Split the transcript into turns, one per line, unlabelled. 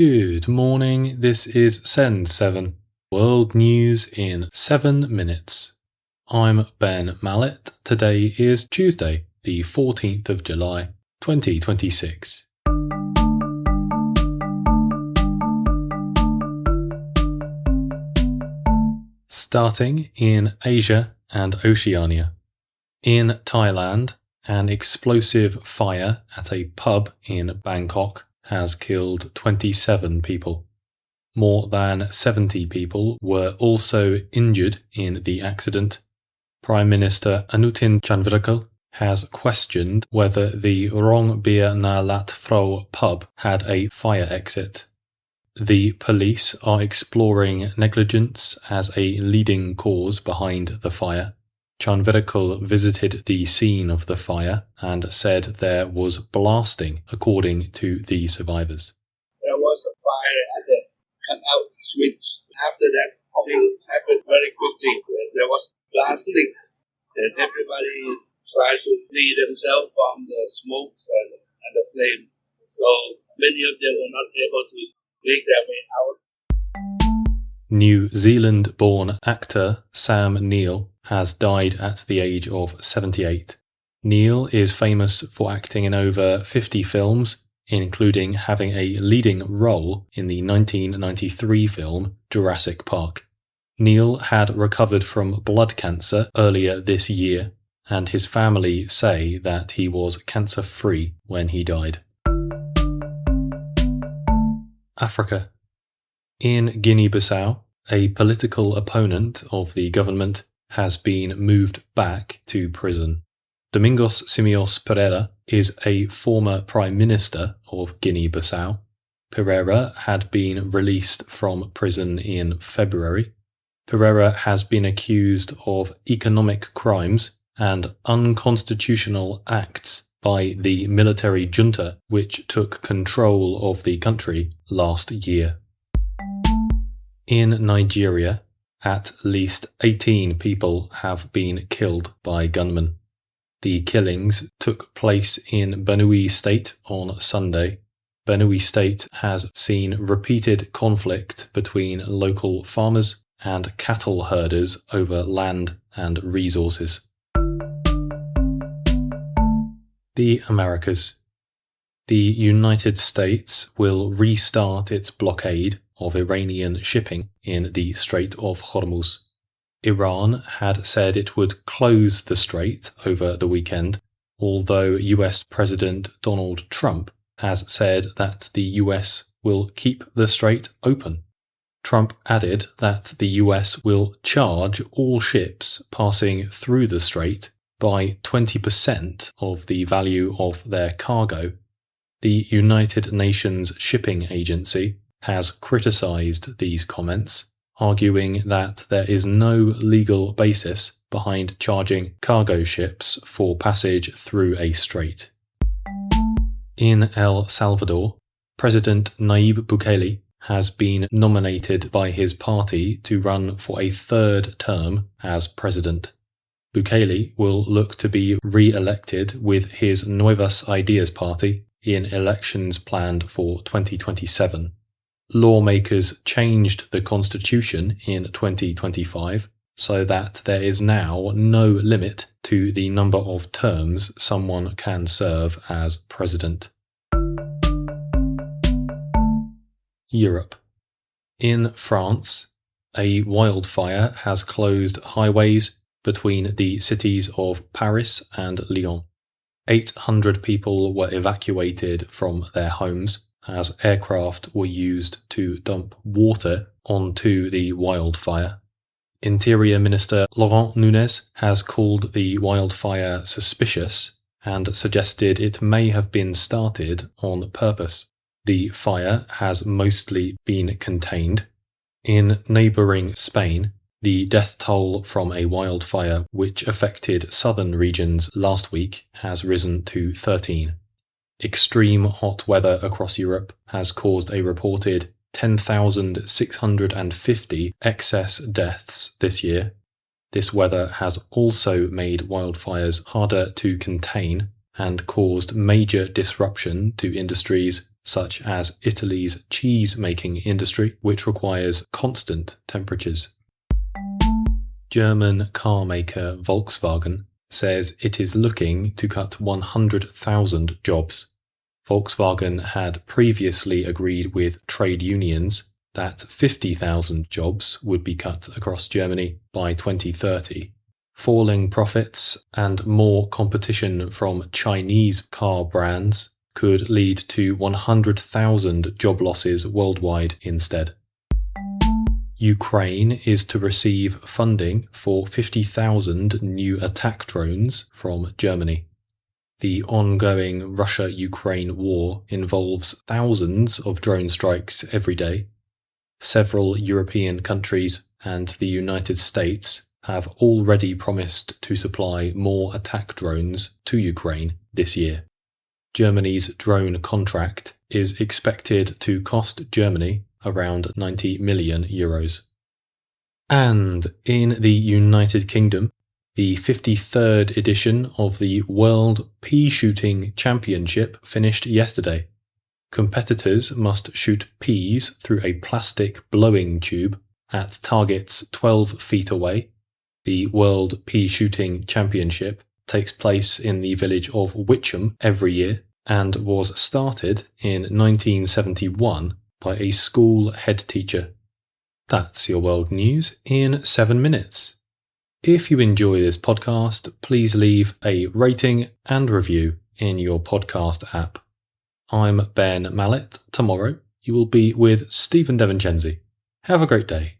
Good morning, this is Send 7, World News in 7 minutes. I'm Ben Mallett. Today is Tuesday, the 14th of July, 2026. Starting in Asia and Oceania. In Thailand, an explosive fire at a pub in Bangkok has killed 27 people. More than 70 people were also injured in the accident. Prime Minister Anutin Chanvirakul has questioned whether the Rong Beer Na Lat Phro pub had a fire exit. The police are exploring negligence as a leading cause behind the fire. Chanvirakul visited the scene of the fire and said there was blasting, according to the survivors.
There was a fire at the cut-out switch. After that, things happened very quickly. There was blasting, and everybody tried to free themselves from the smoke and the flame. So many of them were not able to make their way out.
New Zealand-born actor Sam Neill has died at the age of 78. Neill is famous for acting in over 50 films, including having a leading role in the 1993 film Jurassic Park. Neill had recovered from blood cancer earlier this year, and his family say that he was cancer-free when he died. Africa. In Guinea-Bissau, a political opponent of the government has been moved back to prison. Domingos Simios Pereira is a former Prime Minister of Guinea-Bissau. Pereira had been released from prison in February. Pereira has been accused of economic crimes and unconstitutional acts by the military junta which took control of the country last year. In Nigeria, at least 18 people have been killed by gunmen. The killings took place in Benue State on Sunday. Benue State has seen repeated conflict between local farmers and cattle herders over land and resources. The Americas. The United States will restart its blockade of Iranian shipping in the Strait of Hormuz. Iran had said it would close the strait over the weekend, although US President Donald Trump has said that the US will keep the strait open. Trump added that the US will charge all ships passing through the strait by 20% of the value of their cargo. The United Nations Shipping Agency has criticized these comments, arguing that there is no legal basis behind charging cargo ships for passage through a strait. In El Salvador, President Nayib Bukele has been nominated by his party to run for a third term as president. Bukele will look to be re-elected with his Nuevas Ideas party in elections planned for 2027. Lawmakers changed the constitution in 2025 so that there is now no limit to the number of terms someone can serve as president. Europe. In France, a wildfire has closed highways between the cities of Paris and Lyon. 800 people were evacuated from their homes as aircraft were used to dump water onto the wildfire. Interior Minister Laurent Nunez has called the wildfire suspicious and suggested it may have been started on purpose. The fire has mostly been contained. In neighbouring Spain, the death toll from a wildfire which affected southern regions last week has risen to 13. Extreme hot weather across Europe has caused a reported 10,650 excess deaths this year. This weather has also made wildfires harder to contain and caused major disruption to industries such as Italy's cheese-making industry, which requires constant temperatures. German car maker Volkswagen says it is looking to cut 100,000 jobs. Volkswagen had previously agreed with trade unions that 50,000 jobs would be cut across Germany by 2030. Falling profits and more competition from Chinese car brands could lead to 100,000 job losses worldwide instead. Ukraine is to receive funding for 50,000 new attack drones from Germany. The ongoing Russia-Ukraine war involves thousands of drone strikes every day. Several European countries and the United States have already promised to supply more attack drones to Ukraine this year. Germany's drone contract is expected to cost Germany around €90 million. And in the United Kingdom, the 53rd edition of the World Pea Shooting Championship finished yesterday. Competitors must shoot peas through a plastic blowing tube at targets 12 feet away. The World Pea Shooting Championship takes place in the village of Witcham every year and was started in 1971 by a school head teacher. That's your world news in 7 minutes. If you enjoy this podcast, please leave a rating and review in your podcast app. I'm Ben Mallett. Tomorrow you will be with Stephen DeVincenzi. Have a great day.